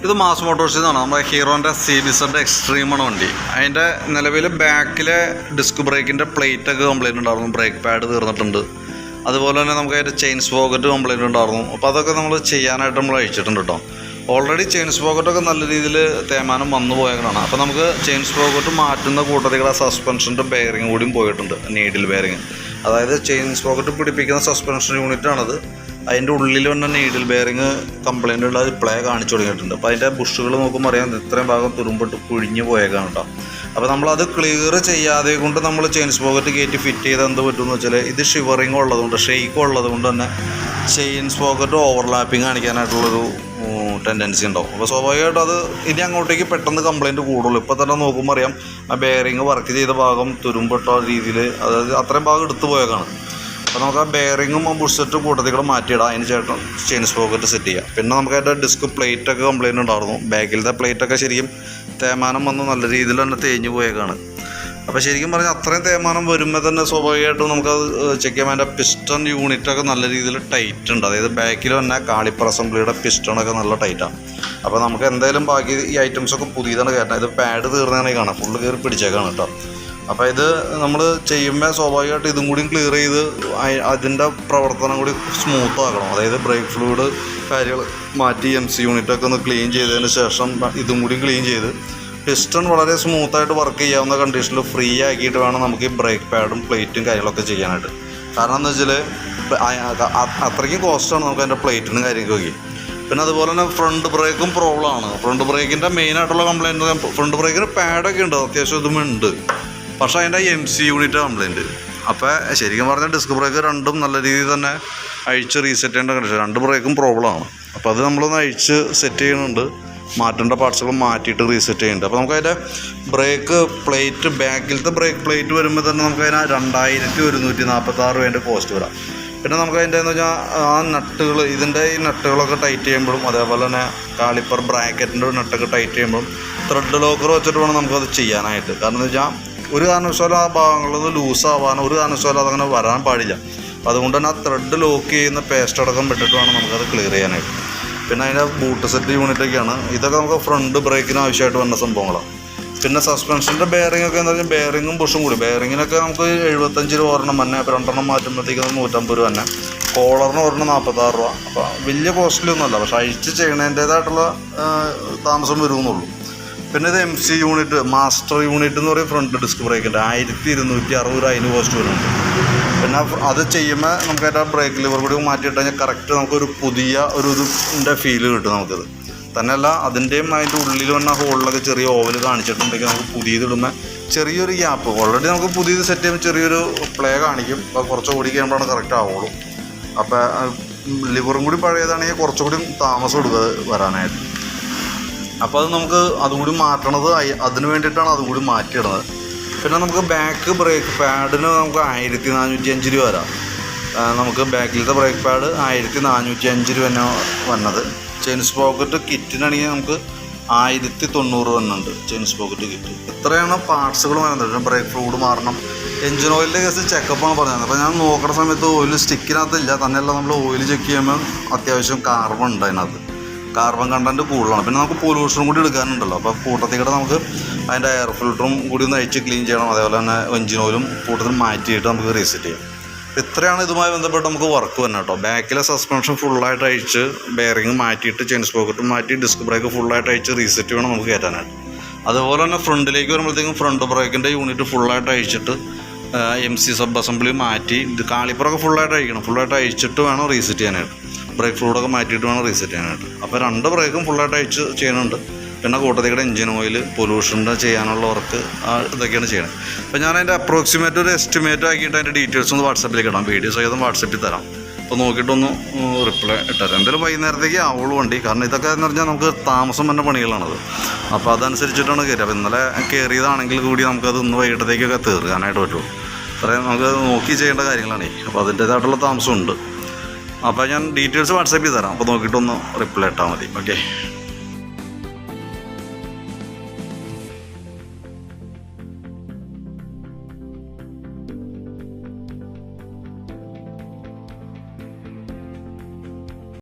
ഇത് മാസ് മോട്ടോഴ്സിൽ നിന്നാണ്. നമ്മുടെ ഹീറോൻ്റെ CBZ എക്സ്ട്രീമാണ് വണ്ടി. അതിൻ്റെ നിലവിൽ ബാക്കിലെ ഡിസ്ക് ബ്രേക്കിൻ്റെ പ്ലേറ്റൊക്കെ കംപ്ലൈൻറ്റ് ഉണ്ടായിരുന്നു, ബ്രേക്ക് പാഡ് തീർന്നിട്ടുണ്ട്. അതുപോലെ തന്നെ നമുക്ക് അതിൻ്റെ ചെയിൻ സ്പോക്കറ്റ് കംപ്ലൈൻറ്റ് ഉണ്ടായിരുന്നു. അപ്പോൾ അതൊക്കെ നമ്മൾ ചെയ്യാനായിട്ട് നമ്മൾ അഴിച്ചിട്ടുണ്ട് കേട്ടോ. ഓൾറെഡി ചെയിൻ സ്പോക്കറ്റൊക്കെ നല്ല രീതിയിൽ തേയ്മാനം വന്നു പോയതാണ്. അപ്പോൾ നമുക്ക് ചെയിൻ സ്പോക്കറ്റ് മാറ്റുന്ന കൂട്ടത്തിൽ ആ സസ്പെൻഷൻ്റെ ബെയറിങ് കൂടിയും പോയിട്ടുണ്ട്, നീഡിൽ ബെയറിങ്. അതായത് ചെയിൻ സ്പോക്കറ്റ് പിടിപ്പിക്കുന്ന സസ്പെൻഷൻ യൂണിറ്റാണത്. അതിൻ്റെ ഉള്ളിൽ തന്നെ നീഡിൽ ബെയറിങ് കംപ്ലൈൻ്റ് ഉള്ള പ്ലേ കാണിച്ചു തുടങ്ങിയിട്ടുണ്ട്. അപ്പോൾ അതിൻ്റെ ബുഷുകൾ നോക്കുമ്പോൾ അറിയാം ഇത്രയും ഭാഗം തുരുമ്പിട്ട് പിഴിഞ്ഞ് പോയേക്കാണ് കേട്ടോ. അപ്പോൾ നമ്മളത് ക്ലിയർ ചെയ്യാതെ കൊണ്ട് നമ്മൾ ചെയിൻ സ്പോക്കറ്റ് കയറ്റി ഫിറ്റ് ചെയ്ത് എന്ത് പറ്റുമെന്ന് വെച്ചാൽ ഇത് ഷിവറിങ് ഉള്ളതുകൊണ്ട്, ഷെയ്ക്ക് ഉള്ളത് കൊണ്ട് തന്നെ ചെയിൻ സ്പോക്കറ്റ് ഓവർലാപ്പിങ് കാണിക്കാനായിട്ടുള്ളൊരു ടെൻഡൻസി ഉണ്ടാവും. അപ്പോൾ സ്വാഭാവികമായിട്ടും അത് ഇനി അങ്ങോട്ടേക്ക് പെട്ടെന്ന് കംപ്ലൈൻറ്റ് കൂടുള്ളൂ. ഇപ്പോൾ തന്നെ നോക്കുമ്പോൾ അറിയാം ആ ബെയറിങ് വർക്ക് ചെയ്ത ഭാഗം തുരുമ്പിട്ട രീതിയിൽ, അതായത് അത്രയും ഭാഗം എടുത്തു പോയേക്കാണ്. അപ്പോൾ നമുക്ക് ആ ബെയറിങ്ങും ആ ബുഷറ്റും കൂട്ടത്തിൽ കൂടെ മാറ്റിയിടാം. അതിന് ശേഷം ചെയിൻ സ്പോക്കറ്റ് സെറ്റ് ചെയ്യാം. പിന്നെ നമുക്ക് അതിൻ്റെ ഡിസ്ക് പ്ലേറ്റൊക്കെ കംപ്ലൈൻറ്റ് ഉണ്ടായിരുന്നു. ബാക്കിലത്തെ പ്ലേറ്റൊക്കെ ശരിക്കും തേയ്മാനം വന്ന് നല്ല രീതിയിൽ തന്നെ തേഞ്ഞ് പോയേക്കാണ്. അപ്പോൾ ശരിക്കും പറഞ്ഞാൽ അത്രയും തേയ്മാനം വരുമ്പോൾ തന്നെ സ്വാഭാവികമായിട്ടും നമുക്കത് ചെക്ക് ചെയ്യുമ്പോൾ അതിൻ്റെ പിസ്റ്റൺ യൂണിറ്റൊക്കെ നല്ല രീതിയിൽ ടൈറ്റ് ഉണ്ട്. അതായത് ബാക്കിൽ തന്നെ കാളിപ്പർ അസംബ്ലിയുടെ പിസ്റ്റണൊക്കെ നല്ല ടൈറ്റാണ്. അപ്പോൾ നമുക്ക് എന്തായാലും ബാക്കി ഈ ഐറ്റംസൊക്കെ പുതിയതാണ് കയറ്റണം. ഇത് പാഡ് തീർന്നതാണ് കാണാം, ഫുള്ള് കയറി പിടിച്ചേക്കാണ് കേട്ടോ. അപ്പോൾ ഇത് നമ്മൾ ചെയ്യുമ്പോൾ സ്വാഭാവികമായിട്ട് ഇതും കൂടി ക്ലിയർ ചെയ്ത് അതിൻ്റെ പ്രവർത്തനം കൂടി സ്മൂത്ത് ആക്കണം. അതായത് ബ്രേക്ക് ഫ്ലൂയിഡ് കാര്യങ്ങൾ മാറ്റി MC യൂണിറ്റൊക്കെ ഒന്ന് ക്ലീൻ ചെയ്തതിന് ശേഷം ഇതും കൂടി ക്ലീൻ ചെയ്ത് പിസ്റ്റൺ വളരെ സ്മൂത്തായിട്ട് വർക്ക് ചെയ്യാവുന്ന കണ്ടീഷനിൽ ഫ്രീ ആക്കിയിട്ട് വേണം നമുക്ക് ഈ ബ്രേക്ക് പാഡും പ്ലേറ്റും കാര്യങ്ങളൊക്കെ ചെയ്യാനായിട്ട്. കാരണം എന്താ വെച്ചാൽ അത്രയ്ക്കും കോസ്റ്റാണ് നമുക്ക് അതിൻ്റെ പ്ലേറ്റിനും കാര്യങ്ങളൊക്കെ. പിന്നെ അതുപോലെ തന്നെ ഫ്രണ്ട് ബ്രേക്കും പ്രോബ്ലമാണ്. ഫ്രണ്ട് ബ്രേക്കിൻ്റെ മെയിനായിട്ടുള്ള കംപ്ലയിൻറ്റ്, ഫ്രണ്ട് ബ്രേക്കിന് പാഡൊക്കെ ഉണ്ട്, അത്യാവശ്യം ഇതുമുണ്ട്. പക്ഷേ അതിൻ്റെ MC യൂണിറ്റ് കംപ്ലൈൻറ്റ്. അപ്പോൾ ശരിക്കും പറഞ്ഞാൽ ഡിസ്ക് ബ്രേക്ക് രണ്ടും നല്ല രീതിയിൽ തന്നെ അഴിച്ച് റീസെറ്റ് ചെയ്യേണ്ട കണ്ടീഷൻ. രണ്ട് ബ്രേക്കും പ്രോബ്ലമാണ്. അപ്പോൾ അത് നമ്മളൊന്ന് അഴിച്ച് സെറ്റ് ചെയ്യുന്നുണ്ട്, മാറ്റേണ്ട പാർട്സുകൾ മാറ്റിയിട്ട് റീസെറ്റ് ചെയ്യുന്നുണ്ട്. അപ്പോൾ നമുക്കതിൻ്റെ ബ്രേക്ക് പ്ലേറ്റ്, ബാക്കിലത്തെ ബ്രേക്ക് പ്ലേറ്റ് വരുമ്പോൾ തന്നെ നമുക്കതിന് 2146 രൂപേൻ്റെ കോസ്റ്റ് വരാം. പിന്നെ നമുക്കതിൻ്റെ എന്ന് വെച്ചാൽ ആ നട്ടുകൾ, ഇതിൻ്റെ ഈ നട്ടുകളൊക്കെ ടൈറ്റ് ചെയ്യുമ്പോഴും അതേപോലെ തന്നെ കാളിപ്പർ ബ്രാക്കറ്റിൻ്റെ നട്ടൊക്കെ ടൈറ്റ് ചെയ്യുമ്പോഴും ത്രെഡ് ലോക്കർ വെച്ചിട്ട് വേണം നമുക്കത് ചെയ്യാനായിട്ട്. കാരണം എന്ന് വെച്ചാൽ ഒരു കാരണവശാലും ആ ഭാഗങ്ങളിൽ ലൂസാവാനോ ഒരു കാരണവശാലും അതങ്ങനെ വരാൻ പാടില്ല. അതുകൊണ്ട് തന്നെ ആ ത്രെഡ് ലോക്ക് ചെയ്യുന്ന പേസ്റ്റ് അടക്കം വിട്ടിട്ട് വേണം നമുക്കത് ക്ലിയർ ചെയ്യാനായിട്ട്. പിന്നെ അതിൻ്റെ ബൂട്ട് സെറ്റ് യൂണിറ്റൊക്കെയാണ്. ഇതൊക്കെ നമുക്ക് ഫ്രണ്ട് ബ്രേക്കിന് ആവശ്യമായിട്ട് വന്ന സംഭവങ്ങളാണ്. പിന്നെ സസ്പെൻഷൻ്റെ ബെയറിംഗ് ഒക്കെ എന്താ വെച്ചാൽ ബെയറിങ്ങും ബുഷും കൂടി. ബെയറിങ്ങിനൊക്കെ നമുക്ക് 75 രൂപ ഒരെണ്ണം തന്നെ. അപ്പോൾ 2 എണ്ണം മാറ്റുമ്പോഴത്തേക്ക് 150 രൂപ തന്നെ. കോളറിന് ഒരെണ്ണം 46 രൂപ. അപ്പോൾ വലിയ കോസ്റ്റ്ലി ഒന്നുമല്ല, പക്ഷേ അഴിച്ച് ചെയ്യണതിൻ്റേതായിട്ടുള്ള താമസം വരുമെന്നുള്ളൂ. പിന്നെ ഇത് MC യൂണിറ്റ്, മാസ്റ്റർ യൂണിറ്റ് എന്ന് പറയും ഫ്രണ്ട് ഡിസ്ക് ബ്രേക്കിൻ്റെ 1260 അതിന് കോസ്റ്റ് വരുന്നുണ്ട്. പിന്നെ അത് ചെയ്യുമ്പോൾ നമുക്ക് അതിൻ്റെ ബ്രേക്ക് ലിവർ കൂടി മാറ്റിയിട്ട് കഴിഞ്ഞാൽ കറക്റ്റ് നമുക്കൊരു പുതിയ ഇതിൻ്റെ ഫീല് കിട്ടും നമുക്കത്. തന്നെയല്ല അതിൻ്റെയും അതിൻ്റെ ഉള്ളിൽ വന്ന ഹോളിലൊക്കെ ചെറിയ ഓവൽ കാണിച്ചിട്ടുണ്ടെങ്കിൽ നമുക്ക് പുതിയതിടുമ്പോൾ ചെറിയൊരു ഗ്യാപ്പ്, ഓൾറെഡി നമുക്ക് പുതിയത് സെറ്റ് ചെയ്യുമ്പോൾ ചെറിയൊരു പ്ലേ കാണിക്കും. അപ്പോൾ കുറച്ച് ഓടി കഴിയുമ്പോഴാണ് കറക്റ്റ് ആവുള്ളൂ. അപ്പോൾ ലിവറും കൂടി പഴയതാണെങ്കിൽ കുറച്ചുകൂടി താമസം എടുക്കുക വരാനായിട്ട്. അപ്പോൾ അത് നമുക്ക് അതും കൂടി മാറ്റണത് അതിന് വേണ്ടിയിട്ടാണ് അതും കൂടി മാറ്റിയിടുന്നത്. പിന്നെ നമുക്ക് ബാക്ക് ബ്രേക്ക് പാഡിന് നമുക്ക് 1405 രൂപ വരാം. നമുക്ക് ബാക്കിലത്തെ ബ്രേക്ക് പാഡ് 1405 രൂപ തന്നെ വന്നത്. ചെയിൻ സ്പോക്കറ്റ് കിറ്റിനാണെങ്കിൽ നമുക്ക് 1090 വന്നുണ്ട് ചെയിൻ സ്പോക്കറ്റ് കിറ്റ്. ഇത്രയാണ് പാർട്സുകൾ വരുന്നത്. ബ്രേക്ക് ഫ്ലൂയിഡ് മാറണം. എഞ്ചിൻ ഓയിലിൻ്റെ കേസ് ചെക്കപ്പാണ് പറഞ്ഞത്. അപ്പോൾ ഞാൻ നോക്കുന്ന സമയത്ത് ഓയിൽ സ്റ്റിക്കിനകത്തില്ല. തന്നെയല്ല നമ്മൾ ഓയിൽ ചെക്ക് ചെയ്യുമ്പോൾ അത്യാവശ്യം കാർബൺ ഉണ്ട് അതിനകത്ത്. കാർബൺ കണ്ടൻറ്റ് കൂടുതലാണ്. പിന്നെ നമുക്ക് പൊല്യൂഷനും കൂടി എടുക്കാനുണ്ടല്ലോ. അപ്പോൾ കൂട്ടത്തിൽ കൂടെ നമുക്ക് അതിൻ്റെ എയർ ഫിൽറ്ററും കൂടി ഒന്ന് അഴിച്ച് ക്ലീൻ ചെയ്യണം. അതേപോലെ തന്നെ എഞ്ചിൻ ഓയിലും കൂട്ടത്തിൽ മാറ്റിയിട്ട് നമുക്ക് റീസെറ്റ് ചെയ്യാം. ഇത്രയാണ് ഇതുമായി ബന്ധപ്പെട്ട് നമുക്ക് വർക്ക് തന്നെ കേട്ടോ. ബാക്കിലെ സസ്പെൻഷൻ ഫുള്ളായിട്ട് അഴിച്ച് ബെയറിങ് മാറ്റിയിട്ട് ചെയിൻ സ്പോക്കറ്റും മാറ്റി ഡിസ്ക് ബ്രേക്ക് ഫുള്ളായിട്ട് അഴിച്ച് റീസെറ്റ് വേണം നമുക്ക് കയറ്റാനായിട്ട്. അതുപോലെ തന്നെ ഫ്രണ്ടിലേക്ക് വരുമ്പോഴത്തേക്കും ഫ്രണ്ട് ബ്രേക്കിൻ്റെ യൂണിറ്റ് ഫുള്ളായിട്ട് അഴിച്ചിട്ട് MC സബ് അസംബ്ലി മാറ്റി കാളിപ്പറൊക്കെ ഫുള്ളായിട്ട് അഴിക്കണം. ഫുള്ളായിട്ട് അഴിച്ചിട്ട് വേണം റീസെറ്റ് ചെയ്യാനായിട്ട്. ബ്രേക്ക് ഫ്ലൂയിഡൊക്കെ മാറ്റിയിട്ട് വേണം റീസെറ്റ് ചെയ്യാനായിട്ട്. അപ്പോൾ 2 ബ്രേക്കും ഫുള്ളായിട്ട് അഴിച്ച് ചെയ്യുന്നുണ്ട്. പിന്നെ കൂട്ടത്തിയുടെ എഞ്ചിൻ ഓയിൽ, പൊല്യൂഷൻ്റെ ചെയ്യാനുള്ള വർക്ക് ഇതൊക്കെയാണ് ചെയ്യണത്. അപ്പോൾ ഞാൻ അതിൻ്റെ അപ്രോക്സിമേറ്റ് ഒരു എസ്റ്റിമേറ്റ് ആക്കിയിട്ട് അതിൻ്റെ ഡീറ്റെയിൽസ് ഒന്ന് വാട്സാപ്പിലേക്ക് ഇടാം. വീഡിയോസ് ആയതും വാട്സാപ്പിൽ തരാം. അപ്പോൾ നോക്കിയിട്ടൊന്ന് റിപ്ലൈ ഇട്ടുതരാം. എന്തായാലും വൈകുന്നേരത്തേക്ക് ആവുള്ളൂ വണ്ടി. കാരണം ഇതൊക്കെ എന്ന് പറഞ്ഞാൽ നമുക്ക് താമസം വന്ന പണികളാണത്. അപ്പോൾ അതനുസരിച്ചിട്ടാണ് കയറുക. അപ്പോൾ ഇന്നലെ കയറിയതാണെങ്കിൽ കൂടി നമുക്കത് ഇന്ന് വൈകിട്ടത്തേക്കൊക്കെ തീർക്കാനായിട്ട് പറ്റുള്ളൂ. അത്രയും നമുക്ക് നോക്കി ചെയ്യേണ്ട കാര്യങ്ങളാണ്. അപ്പോൾ അതിൻ്റേതായിട്ടുള്ള താമസമുണ്ട്. അപ്പോൾ ഞാൻ ഡീറ്റെയിൽസ് വാട്സാപ്പിൽ തരാം. അപ്പോൾ നോക്കിയിട്ടൊന്ന് റിപ്ലൈ ഇട്ടാൽ മതി. ഓക്കെ.